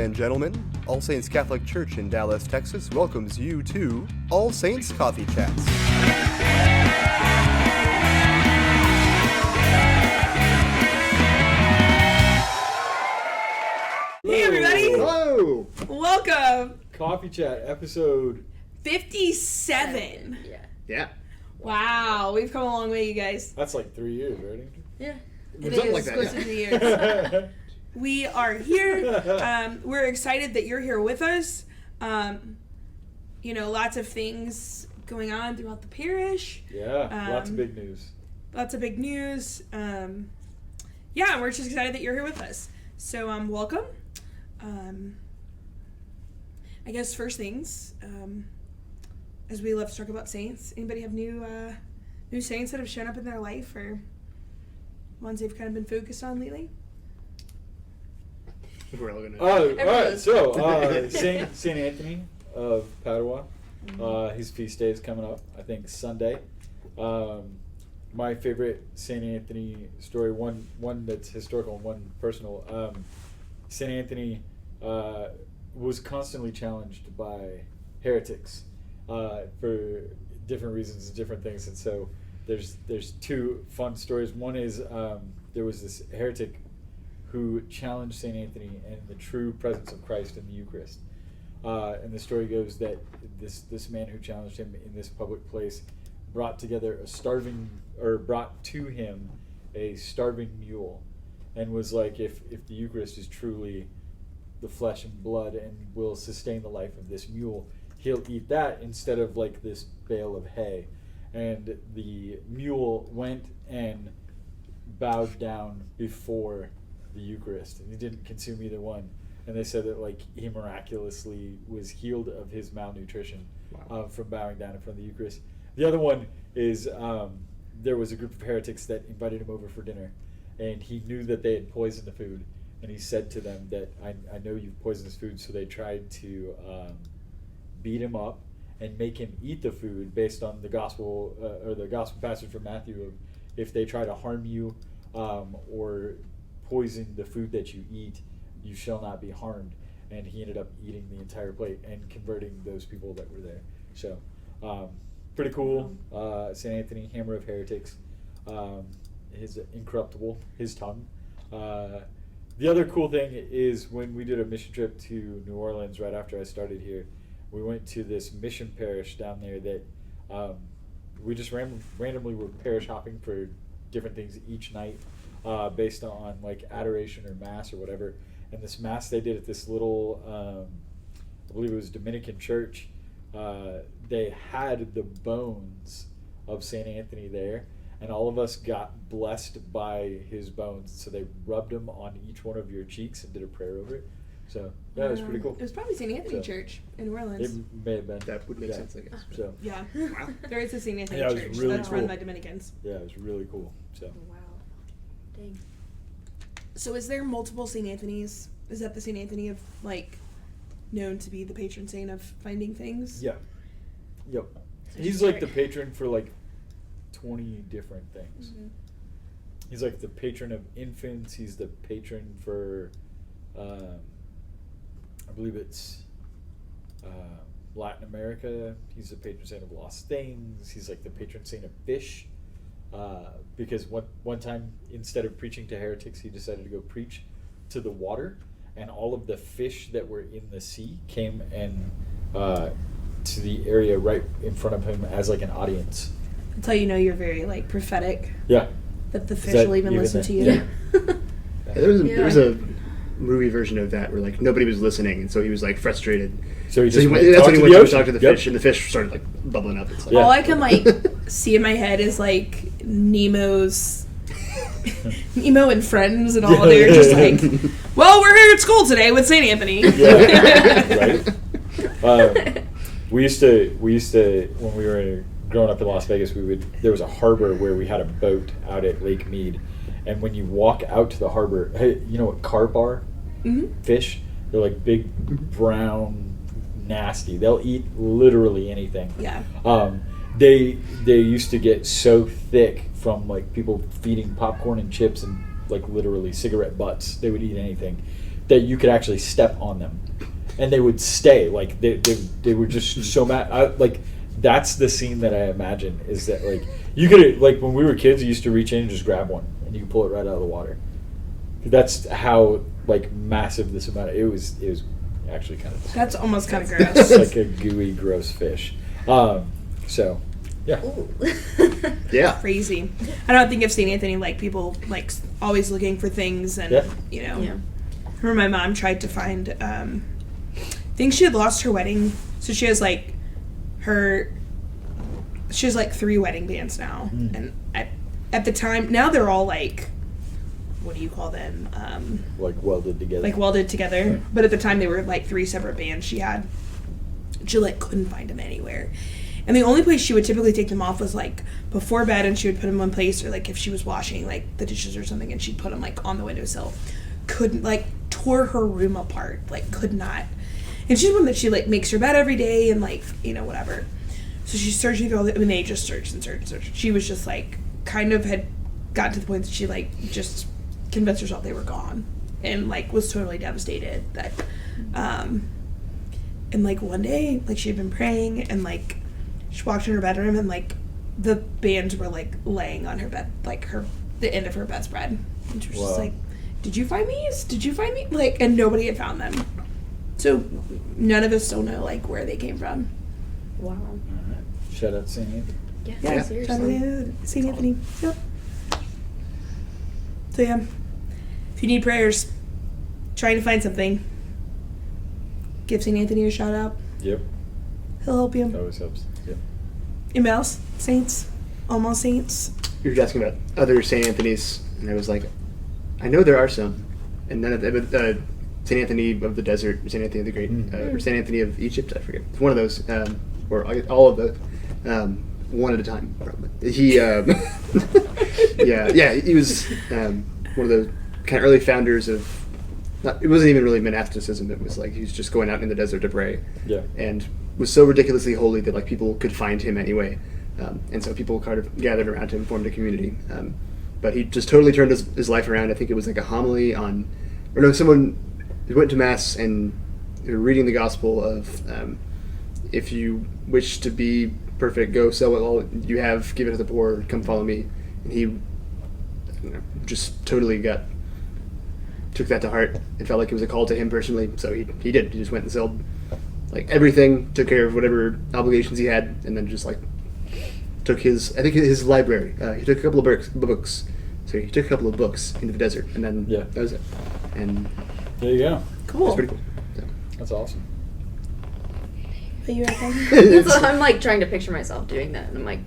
and gentlemen, All Saints Catholic Church in Dallas, Texas welcomes you to All Saints Coffee Chats. Hey everybody! Hello! Welcome! Coffee Chat, episode 57. Yeah. Wow, we've come a long way, you guys. That's like 3 years, right? Yeah. Something like that, close to 3 years. We are here. We're excited that you're here with us. Lots of things going on throughout the parish. Yeah, lots of big news. Lots of big news. We're just excited that you're here with us. So, welcome. I guess first things, as we love to talk about saints, anybody have new saints that have shown up in their life or ones they've kind of been focused on lately? We're all gonna. All right. So, Saint Anthony of Padua, his feast day is coming up. I think Sunday. My favorite Saint Anthony story, one that's historical and one personal. Saint Anthony was constantly challenged by heretics for different reasons and different things, and so there's two fun stories. One is there was this heretic who challenged Saint Anthony and the true presence of Christ in the Eucharist, and the story goes that this man who challenged him in this public place brought to him a starving mule, and was like, if the Eucharist is truly the flesh and blood and will sustain the life of this mule, he'll eat that instead of like this bale of hay. And the mule went and bowed down before the Eucharist, and he didn't consume either one. And they said that like he miraculously was healed of his malnutrition from bowing down in front of the Eucharist. The other one is there was a group of heretics that invited him over for dinner, and he knew that they had poisoned the food, and he said to them that I know you've poisoned this food. So they tried to beat him up and make him eat the food based on the gospel or the gospel passage from Matthew of, if they try to harm you or poison the food that you eat, you shall not be harmed. And he ended up eating the entire plate and converting those people that were there. So pretty cool. St. Anthony, hammer of heretics. His incorruptible, his tongue. The other cool thing is when we did a mission trip to New Orleans right after I started here, we went to this mission parish down there that we just randomly were parish hopping for different things each night based on like adoration or mass or whatever. And this mass they did at this little, I believe it was Dominican church, they had the bones of St. Anthony there. And all of us got blessed by his bones. So they rubbed them on each one of your cheeks and did a prayer over it. So that was pretty cool. It was probably St. Anthony Church in New Orleans. It may have been. That would make sense, I guess. So yeah. There is a St. Anthony Church really that's cool. run by Dominicans. Yeah, it was really cool. So. Wow. Dang. So is there multiple St. Anthony's? Is that the St. Anthony of, like, known to be the patron saint of finding things? Yeah. Yep. He's like the patron for like 20 different things. Mm-hmm. He's like the patron of infants. He's the patron for, I believe it's Latin America. He's the patron saint of lost things. He's like the patron saint of fish. Because one time, instead of preaching to heretics, he decided to go preach to the water, and all of the fish that were in the sea came and to the area right in front of him as like an audience. That's how you know you're very, like, prophetic. Yeah. That the fish will even listen to you. Yeah. There was a movie version of that where like nobody was listening, and so he was like frustrated. So that's when he went to talk to the fish, and the fish started like bubbling up. It's like, all I can like see in my head is like Nemo and friends and all. They're just like, well, we're here at school today with St. Anthony. Yeah. Right. We used to when we were growing up in Las Vegas, there was a harbor where we had a boat out at Lake Mead, and when you walk out to the harbor, hey, you know what carp are? Mm-hmm. Fish. They're like big, brown, nasty. They'll eat literally anything. Yeah. They used to get so thick from like people feeding popcorn and chips and like literally cigarette butts. They would eat anything. that you could actually step on them, and they would stay. Like they were just so mad. Like that's the scene that I imagine is that like you could like when we were kids, you used to reach in and just grab one, and you could pull it right out of the water. That's how like massive this amount. It was actually kind of. That's almost kind of It's gross. like a gooey, gross fish. So, yeah. Ooh. Yeah. Crazy. I don't think of St. Anthony like people like always looking for things and Yeah. you know. Yeah. I remember my mom tried to find. I think she had lost her wedding, so she has like her. She has like 3 wedding bands now, and at the time now they're all like, what do you call them? Like welded together. Like welded together. But at the time they were like 3 separate bands she had. She like couldn't find them anywhere. And the only place she would typically take them off was like before bed, and she would put them in place, or like if she was washing like the dishes or something, and she'd put them like on the windowsill. Couldn't, like, tore her room apart, like could not. And she's one that she like makes her bed every day and like, you know, whatever. So she's searching through all the, I mean, they just searched and searched and searched. She was just like kind of had gotten to the point that she like just convinced herself they were gone, and like was totally devastated that and like one day like she had been praying, and like she walked in her bedroom, and like the bands were like laying on her bed, like the end of her bedspread, and she was just like, did you find these, like, and nobody had found them, so none of us still know like where they came from. Wow. Alright. Shout out St. Anthony. Yeah, seriously. St. Anthony. Yep. So yeah, if you need prayers, trying to find something, give St. Anthony a shout out. Yep. He'll help you. Always helps. Yep. Anybody else? Saints? Almost saints? You were asking about other St. Anthony's, and I was like, I know there are some. And then St. Anthony of the Desert, St. Anthony of the Great, or St. Anthony of Egypt, I forget. It's one of those, or all of the, one at a time, probably. He, yeah, he was one of the kind of early founders of, it wasn't even really monasticism, it was like he was just going out in the desert to pray. Yeah. And was so ridiculously holy that like people could find him anyway. And so people kind of gathered around him, formed a community. But he just totally turned his life around. I think it was like a homily on, or no, someone went to Mass and they were reading the gospel of, if you wish to be perfect, go sell all you have, give it to the poor, come follow me. And he just totally took that to heart. It felt like it was a call to him personally. So he did. He just went and sold like everything, took care of whatever obligations he had, and then just like took his library. He took a couple of books. So he took a couple of books into the desert, and then that was it. And there you go. Cool. it's pretty cool. So. That's awesome. Are you right? So I'm like trying to picture myself doing that, and I'm like,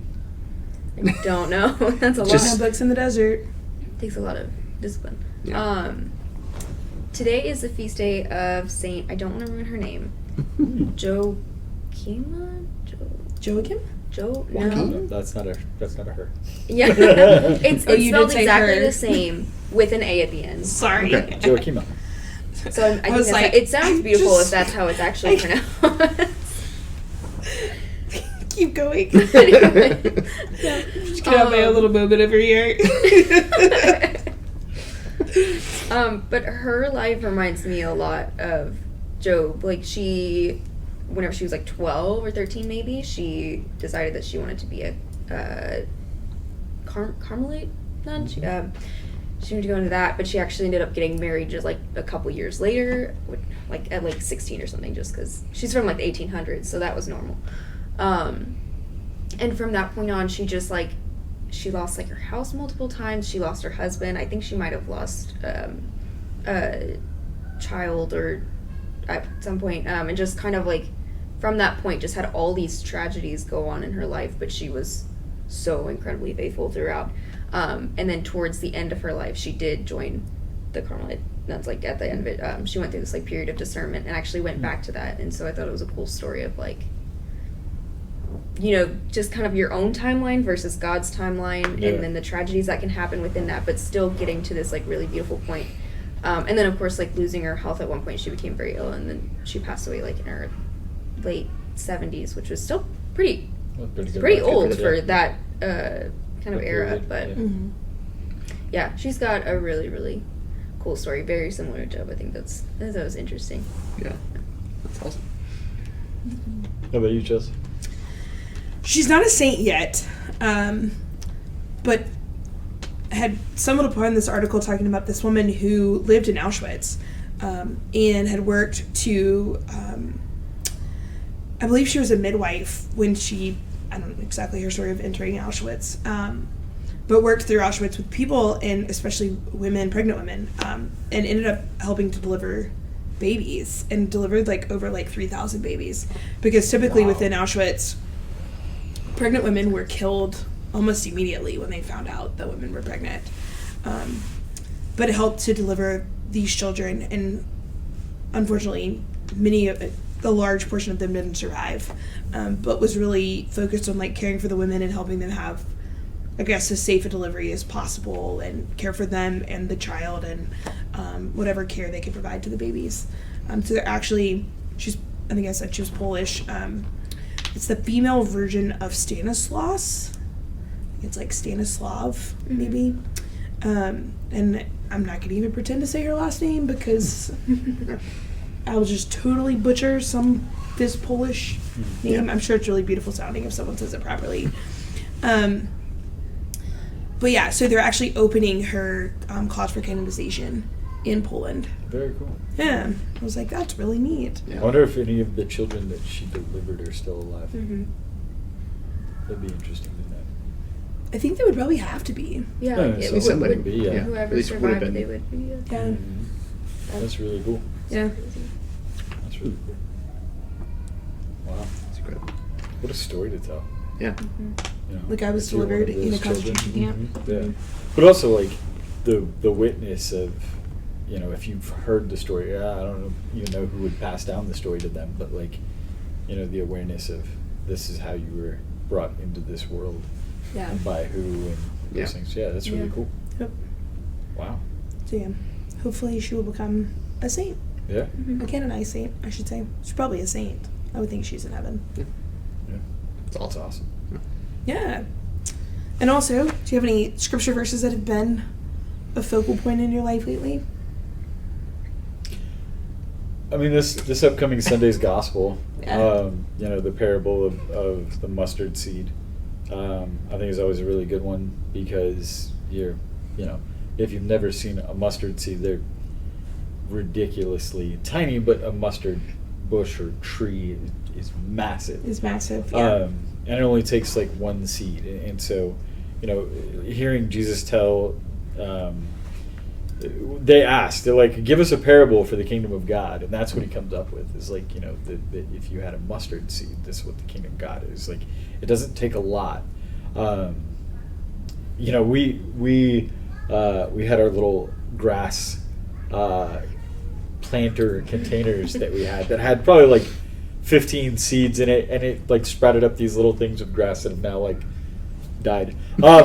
I don't know. That's a lot. No books in the desert. Takes a lot of discipline. Yeah. Today is the feast day of Saint, I don't want to ruin her name, Joachima? Joachim? No. That's not a her. Yeah. It's Oh, you spelled did say exactly her. the same with an A at the end. Sorry. Okay. Joachima. So I think was that's like, it sounds beautiful just- if that's how it's actually pronounced. Keep going. Anyway. Just gonna have my own little moment over here. But her life reminds me a lot of Job. Like whenever she was like 12 or 13 maybe, she decided that she wanted to be a Carmelite nun. She wanted to go into that, but she actually ended up getting married just like a couple years later, like at like 16 or something, just because she's from like the 1800s, so that was normal. And from that point on, she just like, she lost like her house multiple times. She lost her husband. I think she might have lost a child or at some point, and just kind of like from that point just had all these tragedies go on in her life, but she was so incredibly faithful throughout. And then towards the end of her life, she did join the Carmelite nuns. Like at the end of it, she went through this like period of discernment and actually went back to that. And so I thought it was a cool story of like, you know, just kind of your own timeline versus God's timeline, and then the tragedies that can happen within that, but still getting to this like really beautiful point. And then of course like losing her health at one point, she became very ill, and then she passed away like in her late 70s, which was still pretty old for that kind of era. But yeah, she's got a really, really cool story, very similar to Job. I think that was interesting. Yeah, that's awesome. How about you, Chelsea? She's not a saint yet, but I had stumbled upon this article talking about this woman who lived in Auschwitz and had worked to, I believe she was a midwife when I don't know exactly her story of entering Auschwitz, but worked through Auschwitz with people, and especially women, pregnant women, and ended up helping to deliver babies, and delivered over 3,000 babies, because typically within Auschwitz, pregnant women were killed almost immediately when they found out that women were pregnant. But it helped to deliver these children, and unfortunately a large portion of them didn't survive, but was really focused on caring for the women and helping them have, I guess, as safe a delivery as possible, and care for them and the child, and whatever care they could provide to the babies. So they're actually, I think I said she was Polish. It's the female version of Stanislaus. It's Stanislav, maybe. And I'm not going to even pretend to say her last name, because I'll just totally butcher this Polish name. Yeah. I'm sure it's really beautiful sounding if someone says it properly. But yeah, so they're actually opening her cause for canonization in Poland. Very cool. Yeah. I was like, that's really neat. Yeah. I wonder if any of the children that she delivered are still alive. Mm-hmm. That'd be interesting to know. I think they would probably have to be. Yeah, somebody would be, yeah. Whoever survived, they would be. Yeah. Mm-hmm. That's really cool. Yeah. That's really cool. Wow. That's incredible. What a story to tell. Yeah. Mm-hmm. You know, The guy was if you're one delivered of in a those concentration children. camp. Yeah. Mm-hmm. But also, the witness of, if you've heard the story, I don't even know who would pass down the story to them, but the awareness of this is how you were brought into this world. Yeah. And by who and those things. Yeah, that's really cool. Yep. Wow. So yeah, hopefully she will become a saint. Yeah. A canonized saint, I should say. She's probably a saint. I would think she's in heaven. Yeah. That's awesome. Yeah. And also, do you have any scripture verses that have been a focal point in your life lately? I mean, this upcoming Sunday's gospel, Yeah. The parable of the mustard seed, I think is always a really good one, because if you've never seen a mustard seed, they're ridiculously tiny, but a mustard bush or tree is massive. It's massive, yeah. And it only takes one seed. And so, hearing Jesus tell, they asked, they're like, give us a parable for the kingdom of God. And that's what he comes up with, is that if you had a mustard seed, this is what the kingdom of God is. It doesn't take a lot. We had our little grass planter containers that we had that had probably 15 seeds in it, and it sprouted up these little things of grass that have now died. Or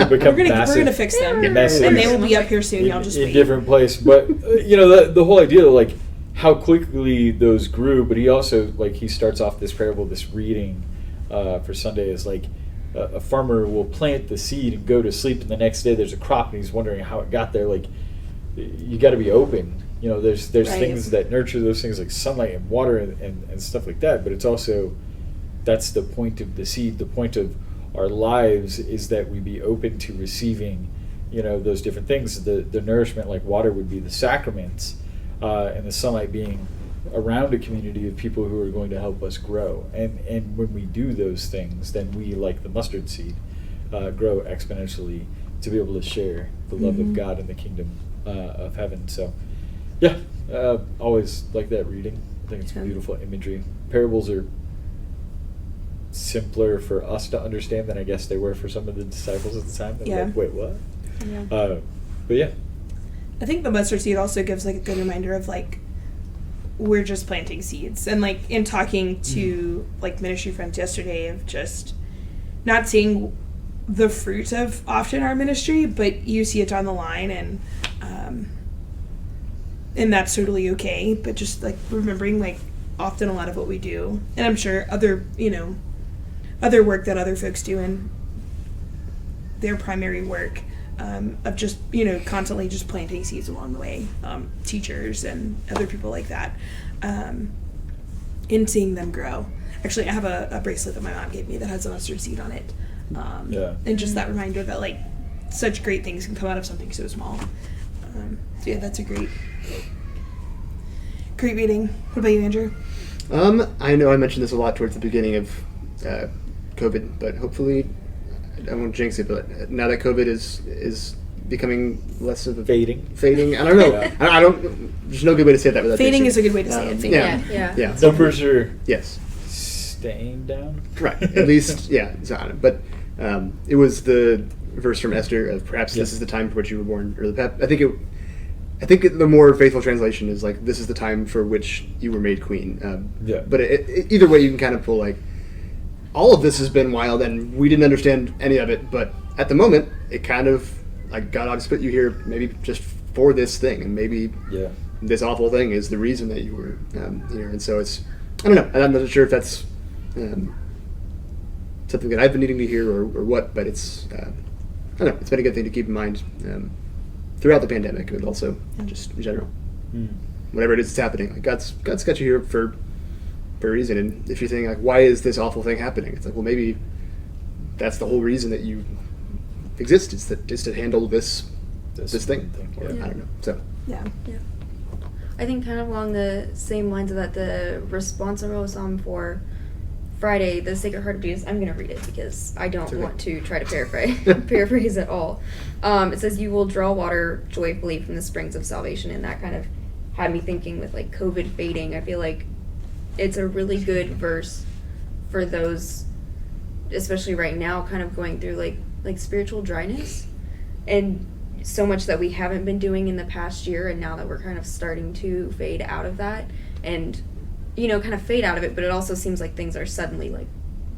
become we're massive. gonna fix them, And they will be up here soon. Y'all just in wait. different place. But the whole idea of how quickly those grew. But he also he starts off this parable, this reading for Sunday is a farmer will plant the seed and go to sleep, and the next day there's a crop, and he's wondering how it got there. You got to be open. There's right. things that nurture those things, like sunlight and water and stuff like that. But it's also, that's the point of the seed. The point of our lives is that we be open to receiving, those different things. The nourishment, like water, would be the sacraments, and the sunlight being around a community of people who are going to help us grow. And when we do those things, then we, like the mustard seed, grow exponentially to be able to share the love of God in the kingdom of heaven. So, yeah, always like that reading. I think it's beautiful imagery. Parables are simpler for us to understand than I guess they were for some of the disciples at the time. They're wait, what? Yeah. But yeah. I think the mustard seed also gives a good reminder of we're just planting seeds, and in talking to ministry friends yesterday, of just not seeing the fruit of often our ministry, but you see it down the line, and that's totally okay. But just remembering often a lot of what we do, and I'm sure other work that other folks do in their primary work, of just, constantly just planting seeds along the way, teachers and other people like that, and seeing them grow. Actually, I have a bracelet that my mom gave me that has a mustard seed on it. And just that reminder that, like, such great things can come out of something so small. So yeah, that's a great meeting. What about you, Andrew? I know I mentioned this a lot towards the beginning of COVID, but hopefully, I won't jinx it, but now that COVID is becoming less of a Fading. I don't know. I don't. There's no good way to say that without Fading jinxing. is a good way to say it. Yeah. Numbers are Yes. staying down. Right. At least, yeah. But it was the verse from Esther of perhaps this is the time for which you were born, or I think the more faithful translation is like, this is the time for which you were made queen. But either way, you can kind of pull like, all of this has been wild and we didn't understand any of it, but at the moment, it kind of, like, God put you here maybe just for this thing, and maybe this awful thing is the reason that you were here. And so it's, I don't know, and I'm not sure if that's something that I've been needing to hear or what, but it's, I don't know, it's been a good thing to keep in mind throughout the pandemic, but also just in general. Whatever it is that's happening, like God's got you here for a reason. And if you're thinking, like, why is this awful thing happening? It's like, well, maybe that's the whole reason that you exist, is to handle this thing. Or, I don't know. So Yeah. I think kind of along the same lines of that, the responsorial psalm for Friday, the Sacred Heart of Jesus, I'm going to read it because I don't want to try to paraphrase at all. It says, "You will draw water joyfully from the springs of salvation," and that kind of had me thinking with, like, COVID fading. I feel like it's a really good verse for those, especially right now, kind of going through like spiritual dryness, and so much that we haven't been doing in the past year, and now that we're kind of starting to fade out of that, and kind of fade out of it, but it also seems like things are suddenly, like,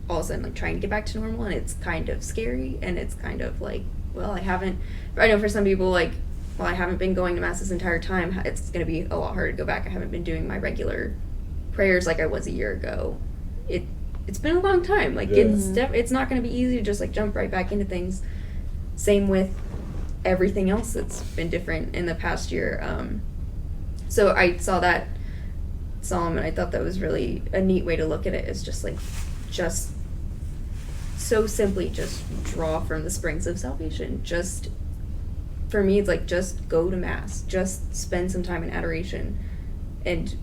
all of a sudden, like, trying to get back to normal, and it's kind of scary, and it's kind of like, well, I know for some people, like, well, I haven't been going to Mass this entire time, it's going to be a lot harder to go back. I haven't been doing my regular prayers like I was a year ago. It's been a long time. Like, it's not going to be easy to just, like, jump right back into things. Same with everything else that's been different in the past year. So I saw that psalm, and I thought that was really a neat way to look at it. It's just so simply just draw from the springs of salvation. Just, for me, it's like, just go to Mass, just spend some time in adoration and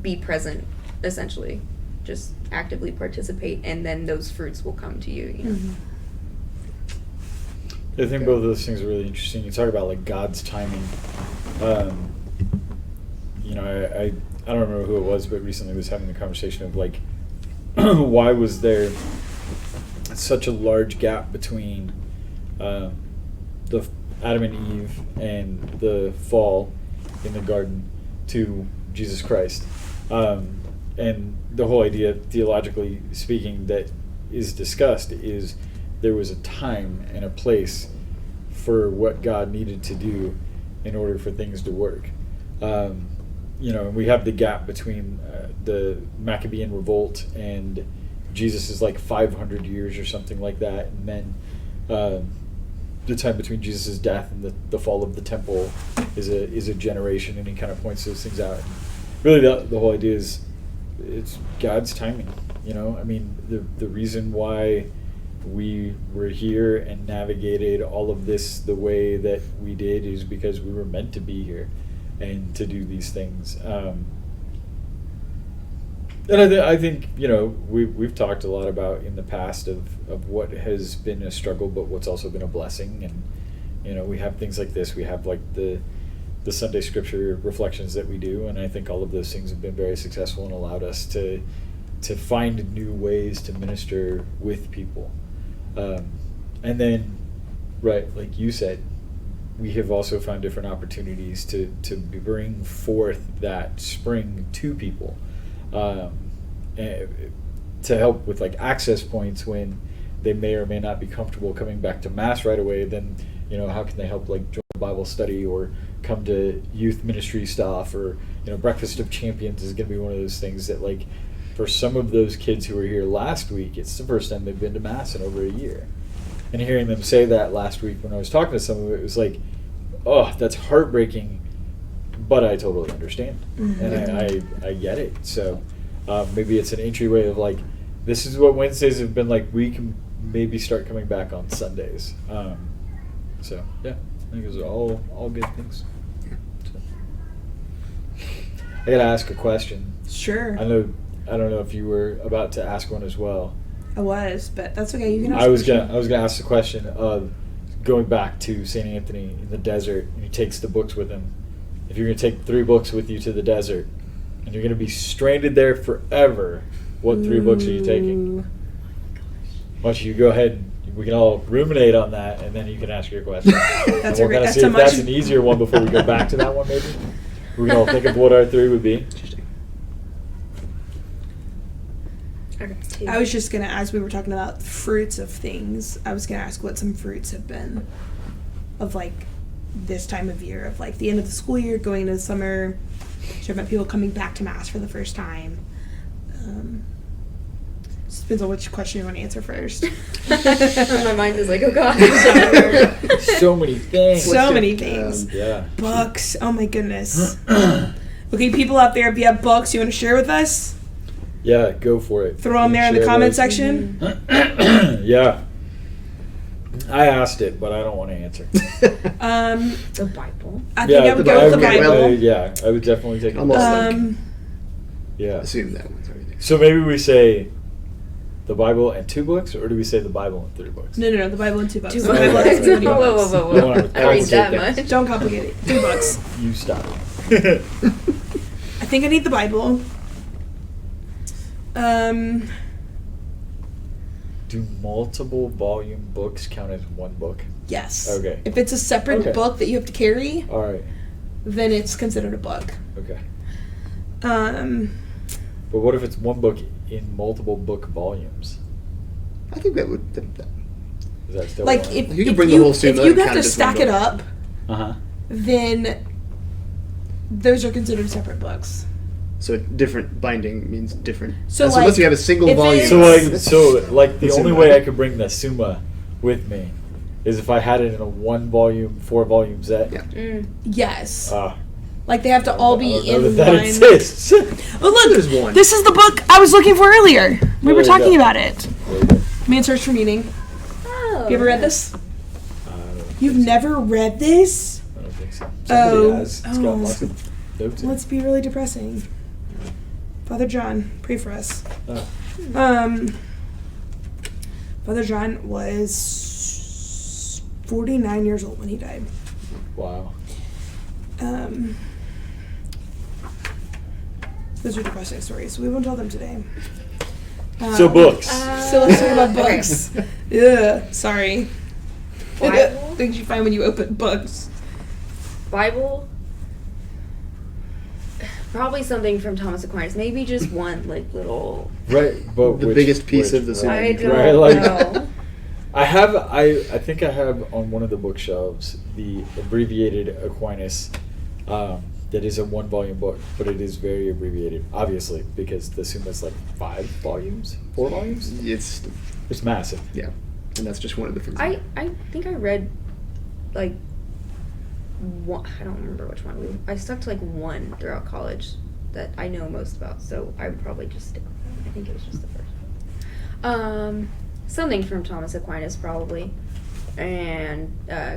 be present, essentially. Just actively participate, and then those fruits will come to you. I think both of those things are really interesting. You talk about, like, God's timing. I don't remember who it was, but recently was having the conversation of, like, why was there such a large gap between the Adam and Eve and the fall in the garden to Jesus Christ. And the whole idea, theologically speaking, that is discussed is there was a time and a place for what God needed to do in order for things to work. And we have the gap between the Maccabean revolt and Jesus is like 500 years or something like that, and then the time between Jesus' death and the fall of the temple is a generation, and he kind of points those things out. And really, the whole idea is it's God's timing. The reason why we were here and navigated all of this the way that we did is because we were meant to be here and to do these things. And I think we've talked a lot about in the past of what has been a struggle, but what's also been a blessing. And we have things like this. We have, like, the Sunday Scripture reflections that we do, and I think all of those things have been very successful and allowed us to find new ways to minister with people. And then, right, like you said, we have also found different opportunities to bring forth that spring to people, to help with, like, access points when they may or may not be comfortable coming back to Mass right away. Then, how can they help, like, join a Bible study or come to youth ministry stuff, or Breakfast of Champions is going to be one of those things that, like, for some of those kids who were here last week, it's the first time they've been to Mass in over a year. And hearing them say that last week when I was talking to someone, it was like, oh, that's heartbreaking, but I totally understand. And I get it. So maybe it's an entryway of like, this is what Wednesdays have been like. We can maybe start coming back on Sundays. So yeah, I think those are all good things. So. I gotta ask a question. Sure. I don't know if you were about to ask one as well. I was, but that's okay. You can ask I was a question. gonna ask the question of going back to St. Anthony in the desert, and he takes the books with him. If you're gonna take 3 books with you to the desert, and you're gonna be stranded there forever, what 3 books are you taking? Ooh. Why don't you go ahead and we can all ruminate on that, and then you can ask your question. That's And a great. kinda That's see a if much. that's an easier one before we go back to that one. Maybe we can all think of what our 3 would be. Interesting. I got 2. I was just gonna, as we were talking about fruits of things, I was gonna ask what some fruits have been of like this time of year, of like the end of the school year, going into the summer. Talking about people coming back to mass for the first time. Just depends on which question you want to answer first. My mind is like, oh god. So many things. So many things. Yeah. Books. Oh my goodness. Okay, people out there, if you have books you want to share with us, Yeah, go for it. throw them there in the Share comment those. section. Yeah. I asked it, but I don't want to answer. The Bible. I think I would go with the okay, Bible. Yeah, I would definitely take it. Almost like Yeah. assume that one's everything. So maybe we say the Bible and 2 books, or do we say the Bible and 3 books? No, the Bible in 2 books. 2 The books. Bible has Okay. 20 Whoa, books. whoa, whoa, Don't wanna whoa. I read that complicate much. Don't complicate it. 3 books. You stop. I think I need the Bible. Do multiple volume books count as 1 book? Yes. Okay. If it's a separate Okay. book that you have to carry, All right. then it's considered a book. Okay. Um, But what if it's 1 book in multiple book volumes? I think that would. Is that still like one? if You can bring the whole Summa if you and have count to it as one stack it book. up, Uh-huh. then those are considered separate books. So different binding means different. So, unless like, you have a single if volume. it's- So the The only Summa. way I could bring the Summa with me is if I had it in a 1 volume, 4 volume set. Yeah. Yes. Ah. Like they have to all be I don't know in that one. exists. Oh look, There's one. this is the book I was looking for earlier. We There were you talking go. about it. Man's Search for Meaning. Oh. Have you ever read this? I don't You've think so. never read this? I don't think so. Oh. Somebody has. It's got Oh. lots of notes in it. Let's be really depressing. Father John, pray for us. Oh. Father John was 49 years old when he died. Wow. Those are depressing stories. We won't tell them today. So books. So let's talk about books. Yeah, sorry. Bible? Things you find when you open books. Bible. Probably something from Thomas Aquinas. Maybe just one like little. Right, but The biggest piece of the Summa. I don't Right, like- know. I think I have on one of the bookshelves the abbreviated Aquinas that is a 1 volume book, but it is very abbreviated, obviously, because the Summa is like 5 volumes, 4 volumes. It's massive. Yeah, and that's just one of the things. I think I read like one. I don't remember which one. I stuck to like 1 throughout college that I know most about, so I would probably just stick with that. I think it was just the first one. Something from Thomas Aquinas probably, and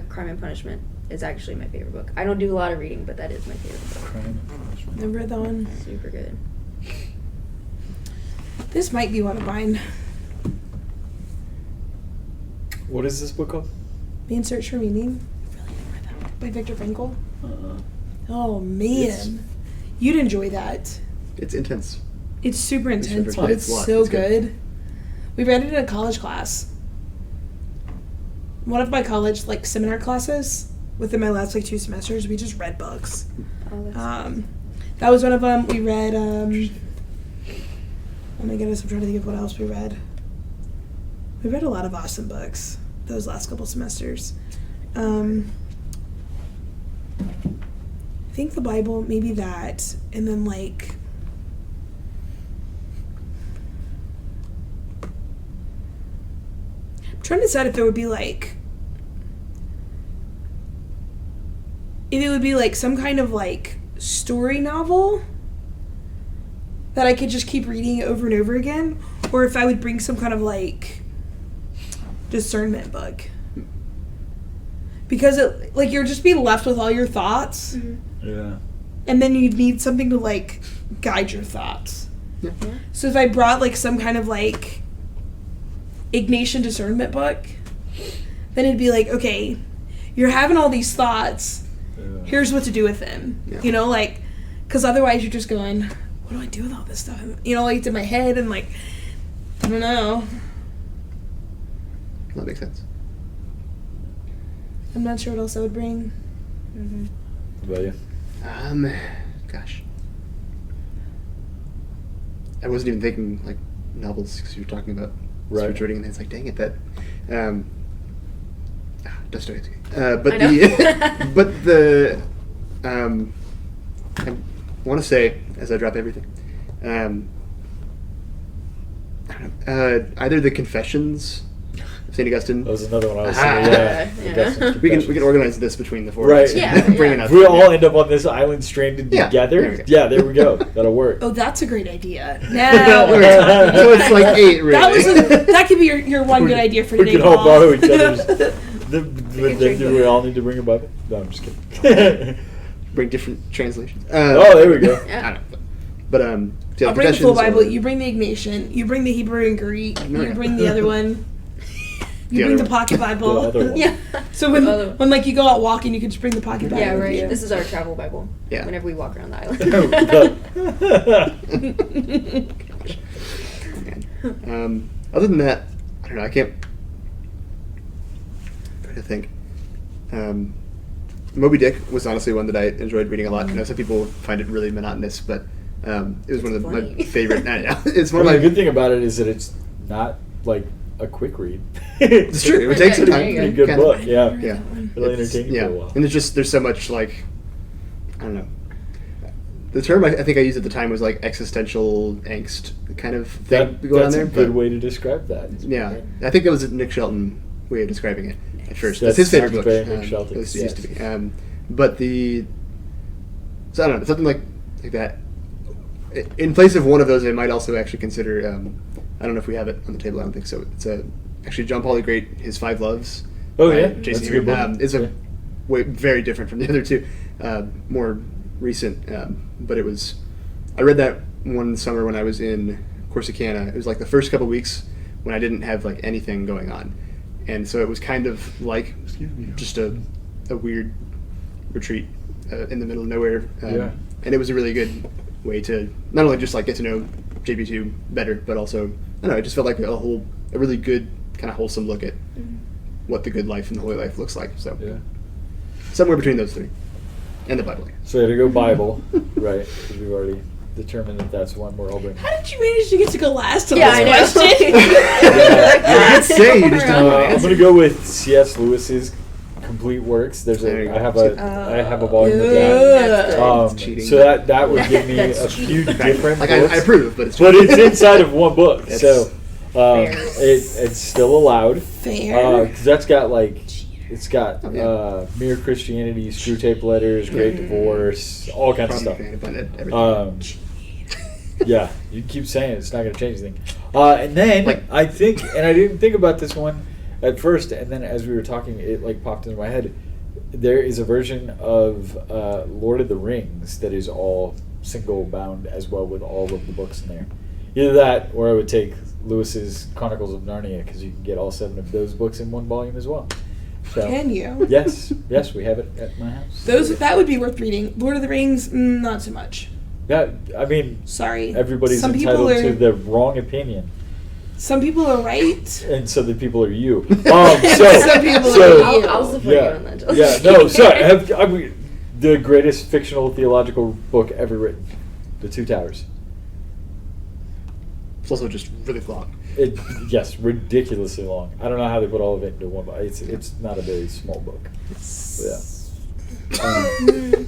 Crime and Punishment is actually my favorite book. I don't do a lot of reading, but that is my favorite book. Crime and Punishment. Never read that one. Super good. This might be one of mine. What is this book called? Man's Search for Meaning. Really never read that one. By Viktor Frankl. Uh-uh. Oh man, It's- you'd enjoy that. It's intense. It's super It's intense, super but it's intense. It's a lot. so It's good. good. We read it in a college class. One of my college seminar classes. Within my last 2 semesters, we just read books. Oh, that's That was one of them. We read. Oh my goodness, I'm trying to think of what else we read. We read a lot of awesome books those last couple semesters. I think the Bible, maybe that, and then I'm trying to decide if it would be like some kind of like story novel that I could just keep reading over and over again, or if I would bring some kind of like discernment book. Because it, like, you're just being left with all your thoughts. Mm-hmm. Yeah. And then you need something to like guide your thoughts. Yeah. So if I brought like some kind of like Ignatian discernment book, then it'd be like, okay, you're having all these thoughts. Yeah. Here's what to do with them. Yeah. You know, like, because otherwise you're just going, what do I do with all this stuff? You know, like, it's in my head and like, I don't know. That makes sense. I'm not sure what else I would bring. Mm-hmm. What about you? Gosh. I wasn't even thinking, like, novels, because you were talking about spiritual reading, and it's like, dang it, that, Dostoevsky. But I know. I want to say, as I drop everything, I don't know, either the Confessions of St. Augustine. That was another one I was Ah. saying. Yeah. Yeah. Augustine We can Confessions. organize this between the four Right. of us. Yeah, Bring yeah. it up. If we all end up on this island stranded Yeah, together, there we go. yeah, there we go. That'll work. Oh, that's a great idea. Now we're talking. So it's like 8, really. That could be your one good idea for We today. can all Paul. borrow each other's. Do we all need to bring a Bible? No, I'm just kidding. Bring different translations. Oh, there we go. I Yeah. don't know. But, yeah, I'll bring the full Confessions Bible. or- You bring the Ignatian. You bring the Hebrew and Greek. No, You yeah. bring the other one. You The bring other the one. pocket Bible. The other one. Yeah. So The other one. when like you go out walking, you can just bring the pocket Bible. Yeah, with right. you. This is our travel Bible. Yeah. Whenever we walk around the island. Man. Other than that, I don't know. I can't. I'm trying to think. Moby Dick was honestly one that I enjoyed reading a lot. I know some people find it really monotonous, but it was one of my funny. favorite. I know, it's one Well, of the my good thing about it is that it's not like a quick read. It's true. It would take some There time. you go. Pretty good Kinda- book. Yeah. Read Yeah. that one. Really It's- entertaining yeah. for a while. And there's so much like, I don't know. The term I think I used at the time was like existential angst kind of thing going on That's there. a good but- way to describe that. Yeah, I think that was a Nick Shelton way of describing it at first. That That's his favorite sounds book. very Nick Shelton, At least it used to yes. be. But so I don't know, something like that. In place of one of those, I might also actually consider. I don't know if we have it on the table. I don't think so. It's actually John Paul the Great, his 5 Loves. Oh, by yeah? J.C. That's a good book. It's Yeah. very different from the other two, more recent. But it was. I read that one summer when I was in Corsicana. It was like the first couple weeks when I didn't have like anything going on, and so it was kind of like just a weird retreat in the middle of nowhere. Yeah. And it was a really good way to not only just like get to know JP2 better, but also I don't know. It just felt like a really good kind of wholesome look at what the good life and the holy life looks like. So Yeah. somewhere between those three, and the Bible. So to go Bible, right? Because we've already determined that that's one we're all bringing. How did you manage to get to go last on Yeah, I know. this question? I did say you just don't know. I'm gonna go with C.S. Lewis's complete works. There you I have go. a volume of that. That's It's cheating. So that would give me That's a few cheating. different Like books. I approve, but it's But it's inside of one book, It's so fair. it's still allowed. Fair. Because that's got like, it's got Oh, yeah. Mere Christianity, Screw Tape Letters, Great Divorce, all kinds of probably stuff. fan of everything. Yeah, you keep saying it, it's not going to change anything. And then Like- I think, and I didn't think about this one at first, and then as we were talking, it like popped into my head. There is a version of Lord of the Rings that is all single bound as well with all of the books in there. Either that, or I would take Lewis's Chronicles of Narnia because you can get all 7 of those books in one volume as well. So, Can you? yes, we have it at my house. That would be worth reading. Lord of the Rings, not so much. Yeah, I mean, Sorry. everybody's Some people entitled are, to the wrong opinion, Some people are right. and so the people are you. Some people so- are you. I'll support you on that. Josie. Yeah, no, sorry. I mean, the greatest fictional theological book ever written, The Two Towers. It's also just really long. Yes, ridiculously long. I don't know how they put all of it into one book. It's not a very small book. Yeah.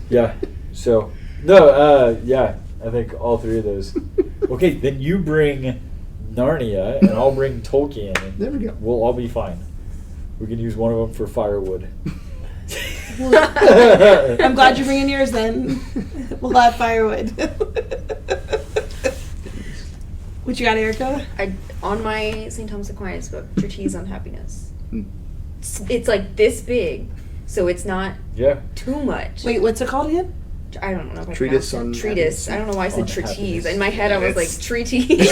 Yeah. So no. Yeah. I think all 3 of those. Okay, then you bring Narnia, and I'll bring Tolkien, and There we go. we'll all be fine. We can use one of them for firewood. I'm glad you're bringing yours then. We'll have firewood. What you got, Erica? On my St. Thomas Aquinas book, Treatise on Happiness. Hmm. It's like this big, so it's not Yeah. too much. Wait, what's it called again? I don't know if I Treatise pronounced it. on Treatise. happiness. I don't know why I said On treatise. happiness. In my head, I was like It's- treatise.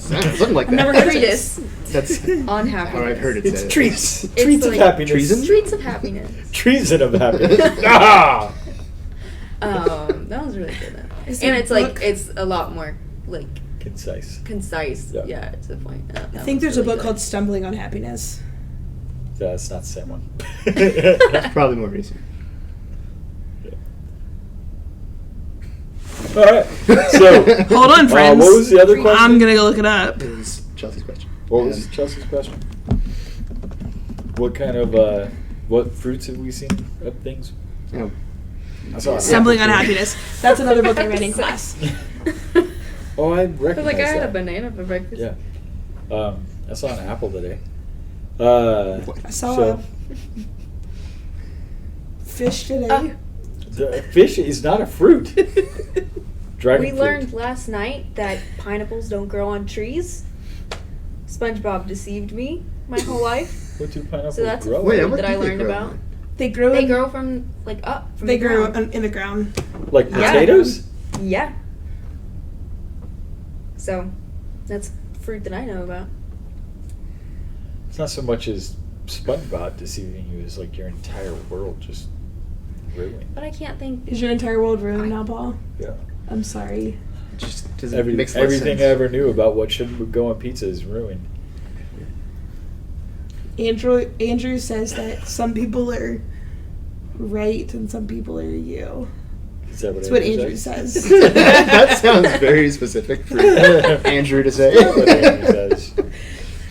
Something like that. Never heard of it. Treatise That's on happiness. how I've heard it It's said. treats. It's Treats of like- happiness. Treason? Treats of happiness. Treason of happiness. Ah! That was really good though. Is And it it's like book- it's a lot more like Concise. concise. Yeah. Yeah, to the point. I think there's a book called Stumbling on Happiness. That's not the same one. That's probably more recent. All right. So, Hold on, friends. what was the other question? I'm gonna go look it up. It was Chelsea's question. What was Chelsea's question? What kind of what fruits have we seen of things? Oh, I saw an Stumbling on apple Happiness. That's another book I read in class. tree. Oh, I I was recognize like, I had a that. banana for breakfast. Yeah. I saw an apple today. I saw so, a fish today. the fish is not a fruit. Dragon We fruit. learned last night that pineapples don't grow on trees. SpongeBob deceived me my whole life. What do pineapples So that's a grow? Wait, fruit what that do I they learned grow about. on? They grow. They in, grow from like up. From They the grow ground. in the ground. Like Yeah. potatoes? Yeah. So, that's fruit that I know about. It's not so much as SpongeBob deceiving you as like your entire world just ruined. But I can't think. Is your entire world ruined now, Paul? Yeah. I'm sorry. It just doesn't make Everything sense. I ever knew about what shouldn't go on pizza is ruined. Andrew says that some people are right and some people are you. Is that what That's what Andrew Andrew says? says. That sounds very specific for Andrew to say. That's what Andrew says.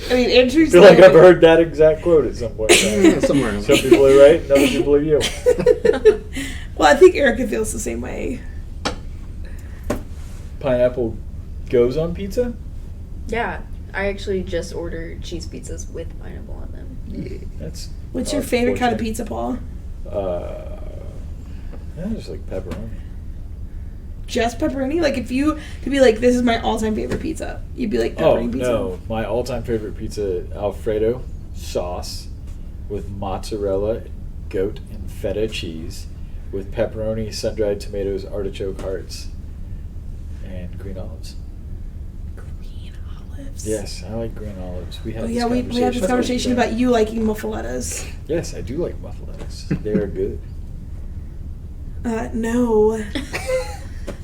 I mean, I Andrew's feel like I've heard that exact quote at some point. Somewhere. Some people are right, and other people are you. Well, I think Erica feels the same way. Pineapple goes on pizza? Yeah, I actually just ordered cheese pizzas with pineapple on them. Yeah. That's What's your favorite kind of unfortunate. pizza, Paul? I just like pepperoni. Just pepperoni? Like, if you could be like, this is my all-time favorite pizza, you'd be like Oh pepperoni pizza? no, my all-time favorite pizza, Alfredo sauce with mozzarella, goat, and feta cheese, with pepperoni, sun-dried tomatoes, artichoke hearts, and green olives. Green olives. Yes, I like green olives. We had Oh, this yeah, we had this conversation about you liking muffalettas. Yes, I do like muffalettas. They are good. No.